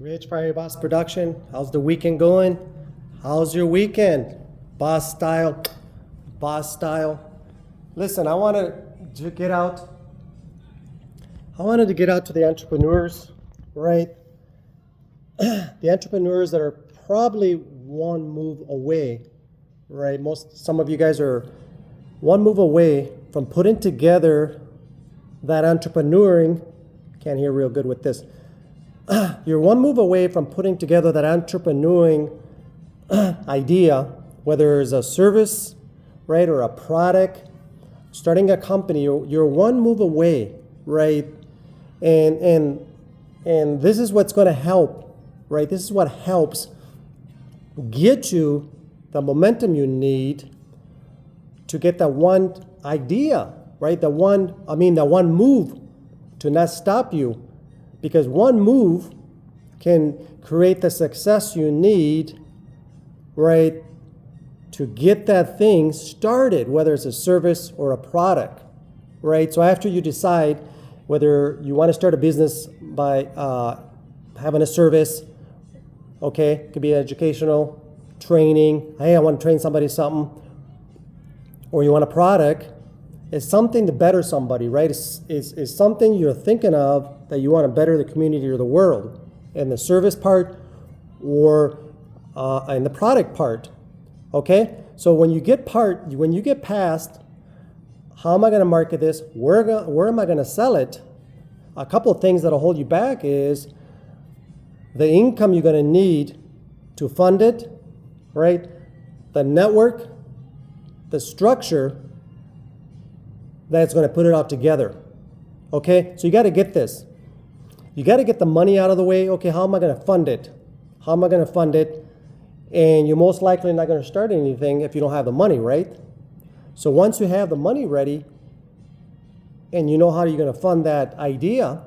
Rich Fiery Boss Production. How's the weekend going? How's your weekend? Boss style, boss style. Listen, I wanted to get out to the entrepreneurs, right? The entrepreneurs that are probably one move away, right? Some of you guys are one move away from putting together that entrepreneuring. Can't hear real good with this. You're one move away from putting together that entrepreneuring idea, whether it's a service, right, or a product, starting a company. You're one move away, right? And this is what's going to help, right? This is what helps get you the momentum you need to get that one idea, right? The one move to not stop you. Because one move can create the success you need, right, to get that thing started, whether it's a service or a product, right? So after you decide whether you want to start a business by having a service, okay, it could be educational, training, hey, I want to train somebody something, or you want a product, it's something to better somebody, right? It's something you're thinking of that you want to better the community or the world, in the service part or in the product part, okay? So when you get past, how am I going to market this? Where am I going to sell it? A couple of things that'll hold you back is the income you're going to need to fund it, right? The network, the structure that's going to put it all together. Okay, so you got to get this. You got to get the money out of the way. Okay, how am I going to fund it? How am I going to fund it? And you're most likely not going to start anything if you don't have the money, right? So once you have the money ready and you know how you're going to fund that idea,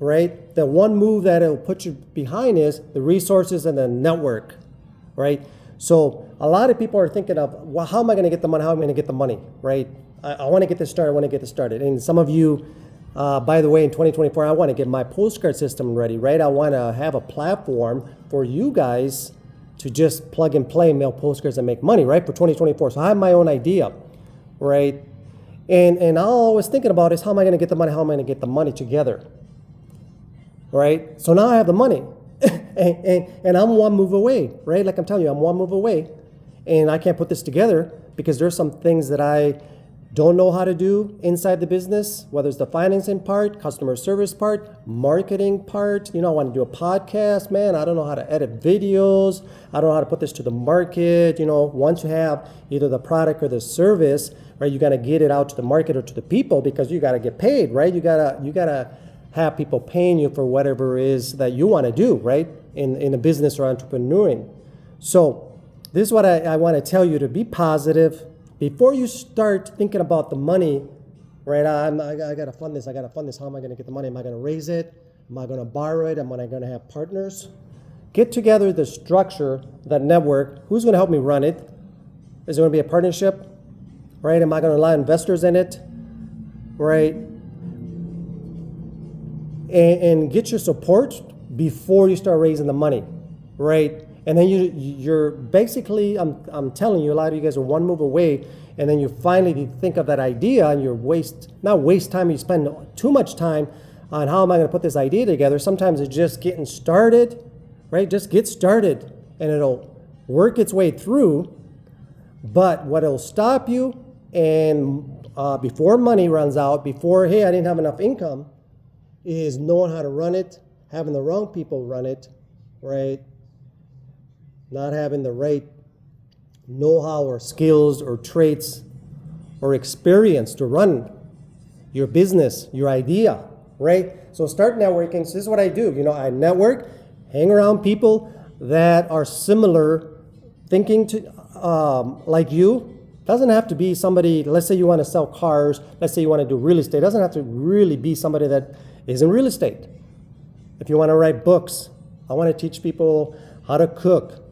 right? The one move that it'll put you behind is the resources and the network, right? So a lot of people are thinking of, well, how am I going to get the money? How am I going to get the money, right? I want to get this started. I want to get this started. And some of you, by the way, in 2024, I want to get my postcard system ready, right? I want to have a platform for you guys to just plug and play, mail postcards and make money, right? For 2024. So I have my own idea, right? And all I was thinking about is how am I going to get the money? How am I going to get the money together, right? So now I have the money. and I'm one move away, right? Like I'm telling you, I'm one move away. And I can't put this together because there's some things that I don't know how to do inside the business, whether it's the financing part, customer service part, marketing part. You know, I want to do a podcast, man. I don't know how to edit videos. I don't know how to put this to the market. You know, once you have either the product or the service, right, you got to get it out to the market or to the people because you got to get paid, right? You gotta have people paying you for whatever it is that you want to do, right, in a business or entrepreneuring. So this is what I want to tell you, to be positive. Before you start thinking about the money, right, I got to fund this, how am I going to get the money? Am I going to raise it? Am I going to borrow it? Am I going to have partners? Get together the structure, that network. Who's going to help me run it? Is there going to be a partnership, right? Am I going to allow investors in it, right? And get your support before you start raising the money, right? And then you're basically, I'm telling you, a lot of you guys are one move away, and then you finally think of that idea, and not waste time, you spend too much time on how am I going to put this idea together. Sometimes it's just getting started, right? Just get started, and it'll work its way through. But what will stop you, and before money runs out, before, hey, I didn't have enough income, is knowing how to run it, having the wrong people run it, right? Not having the right know-how or skills or traits or experience to run your business, your idea, right? So start networking. So this is what I do. You know, I network, hang around people that are similar thinking to like you. Doesn't have to be somebody, let's say you want to sell cars, let's say you want to do real estate. It doesn't have to really be somebody that is in real estate. If you want to write books, I want to teach people how to cook.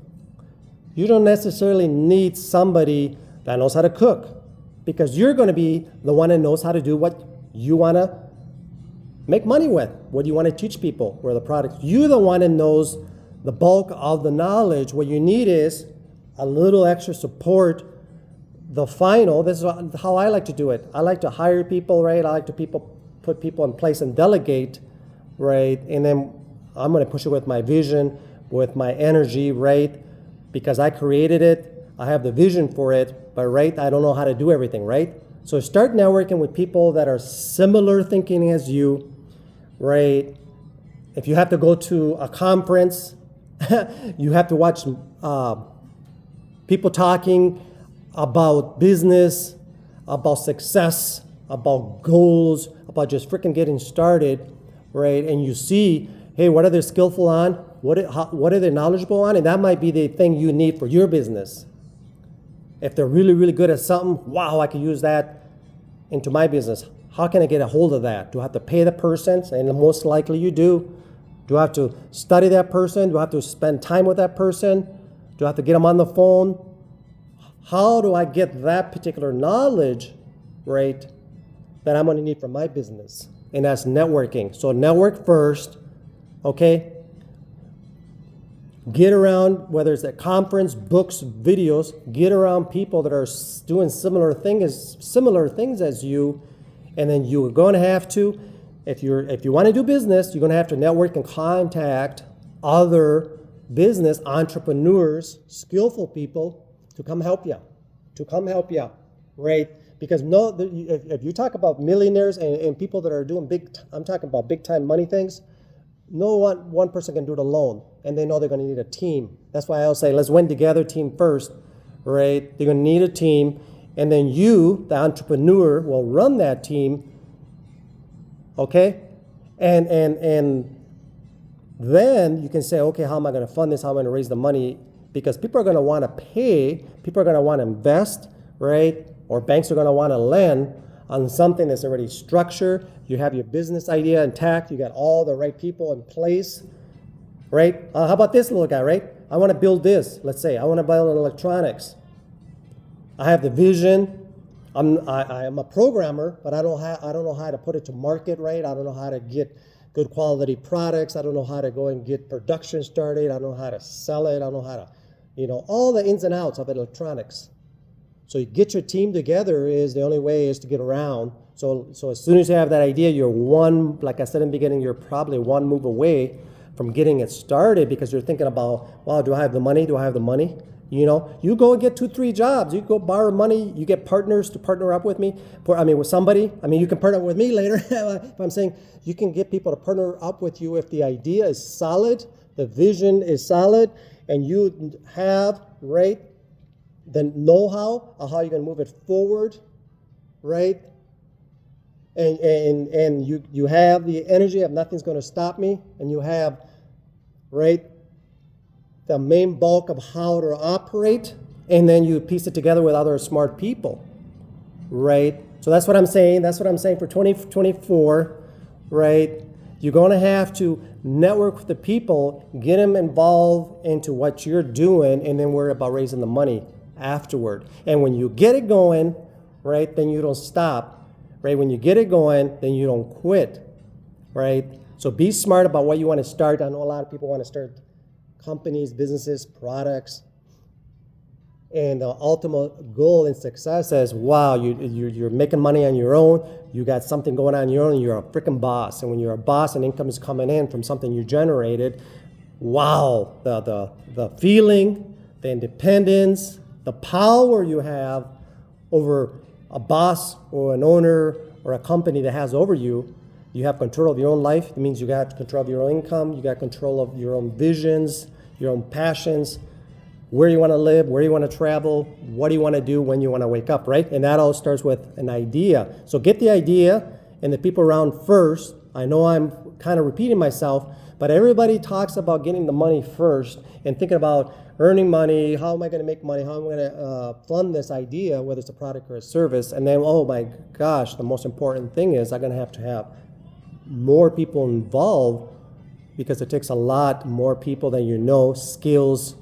You don't necessarily need somebody that knows how to cook because you're going to be the one that knows how to do what you want to make money with? What do you want to teach people? Where the products? You're the one that knows the bulk of the knowledge. What you need is a little extra support. The final, this is how I like to do it. I like to hire people, right? I like to put people in place and delegate, right? And then I'm going to push it with my vision, with my energy, right? Because I created it. I have the vision for it, but right, I don't know how to do everything, right? So start networking with people that are similar thinking as you, right? If you have to go to a conference, you have to watch people talking about business, about success, about goals, about just freaking getting started, right? And you see, hey, what are they skillful on? What are they knowledgeable on? And that might be the thing you need for your business. If they're really, really good at something, wow, I could use that into my business. How can I get a hold of that? Do I have to pay the person? And most likely you do. Do I have to study that person? Do I have to spend time with that person? Do I have to get them on the phone? How do I get that particular knowledge, right, that I'm going to need for my business? And that's networking. So network first, okay? Get around, whether it's at conference, books, videos, get around people that are doing similar things as you, and then you're going to have to, if you want to do business, you're going to have to network and contact other business entrepreneurs, skillful people to come help you, right? Because if you talk about millionaires and people that are doing I'm talking about big time money things, no one person can do it alone, and they know they're going to need a team. That's why I always say, let's win together, team first, right? They're going to need a team, and then you, the entrepreneur, will run that team, okay? And then you can say, okay, how am I going to fund this? How am I going to raise the money? Because people are going to want to pay, people are going to want to invest, right? Or banks are going to want to lend on something that's already structured. You have your business idea intact. You got all the right people in place, right? How about this little guy, right? I want to build this. Let's say I want to build electronics. I have the vision. I am a programmer, but I don't know how to put it to market, right? I don't know how to get good quality products. I don't know how to go and get production started. I don't know how to sell it. I don't know how to, all the ins and outs of electronics. So you get your team together is the only way is to get around. So as soon as you have that idea, like I said in the beginning, you're probably one move away from getting it started because you're thinking about, wow, do I have the money? Do I have the money? You go and get 2-3 jobs. You go borrow money. You get partners to partner up with me. With somebody. You can partner with me later. But I'm saying you can get people to partner up with you if the idea is solid, the vision is solid, and you have, right, the know-how of how you're going to move it forward, right? And you have the energy of nothing's going to stop me, and you have, right, the main bulk of how to operate, and then you piece it together with other smart people, right? So that's what I'm saying. That's what I'm saying for 2024, right? You're going to have to network with the people, get them involved into what you're doing, and then worry about raising the money afterward. And when you get it going, right, then you don't stop, right? When you get it going, then you don't quit, right? So be smart about what you want to start. I know a lot of people want to start companies, businesses, products, and the ultimate goal and success is, wow, you're making money on your own, you got something going on your own, and you're a freaking boss. And when you're a boss and income is coming in from something you generated, wow, the feeling, the independence, the power you have over a boss or an owner or a company that has over you. You have control of your own life. It means you got control of your own income. You got control of your own visions, your own passions, where you want to live, where you want to travel, what do you want to do, when you want to wake up, right? And that all starts with an idea. So get the idea and the people around first. I know I'm kind of repeating myself, but everybody talks about getting the money first and thinking about earning money. How am I going to make money? How am I going to fund this idea, whether it's a product or a service? And then, oh my gosh, the most important thing is I'm going to have more people involved because it takes a lot more people than skills,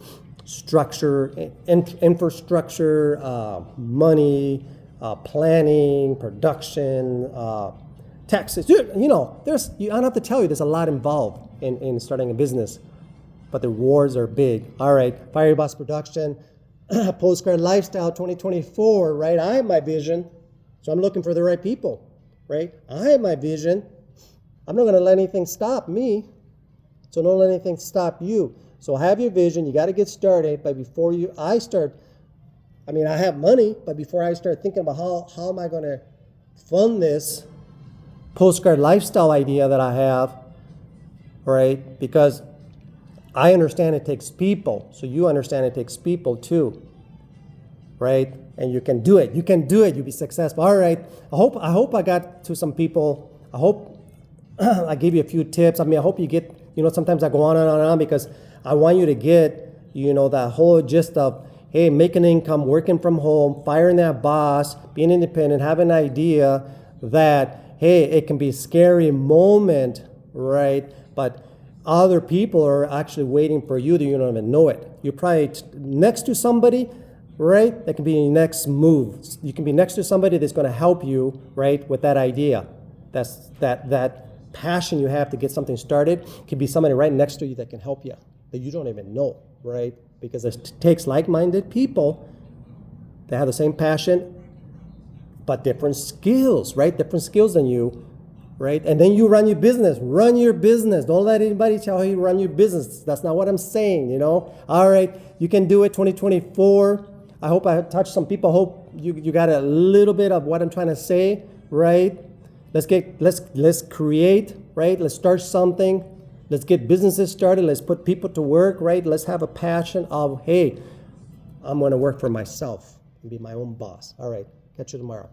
structure, infrastructure, money, planning, production, taxes. Dude, you know, I don't have to tell you, there's a lot involved in starting a business, but the rewards are big. All right, Fire Your Boss Production, Postcard Lifestyle 2024, right? I have my vision, so I'm looking for the right people, right? I have my vision. I'm not going to let anything stop me, so don't let anything stop you. So have your vision. You got to get started, but before I have money, but before I start thinking about how am I going to fund this postcard lifestyle idea that I have, right? Because I understand it takes people, so you understand it takes people too, right? And you can do it. You can do it. You'll be successful. All right. I hope I got to some people. I hope I gave you a few tips. I hope you get, sometimes I go on and on and on because I want you to get, that whole gist of, hey, making income, working from home, firing that boss, being independent, having an idea that, hey, it can be a scary moment, right? But other people are actually waiting for you that you don't even know it. You're probably next to somebody, right? That can be your next move. You can be next to somebody that's going to help you, right, with that idea. That's that passion you have to get something started. Can be somebody right next to you that can help you that you don't even know, right? Because it takes like-minded people that have the same passion, but different skills, right? Different skills than you. Right? And then you run your business. Run your business. Don't let anybody tell you to run your business. That's not what I'm saying, All right, you can do it 2024. I hope I touched some people. I hope you got a little bit of what I'm trying to say, right? Let's create, right? Let's start something. Let's get businesses started. Let's put people to work, right? Let's have a passion of, hey, I'm going to work for myself and be my own boss. All right, catch you tomorrow.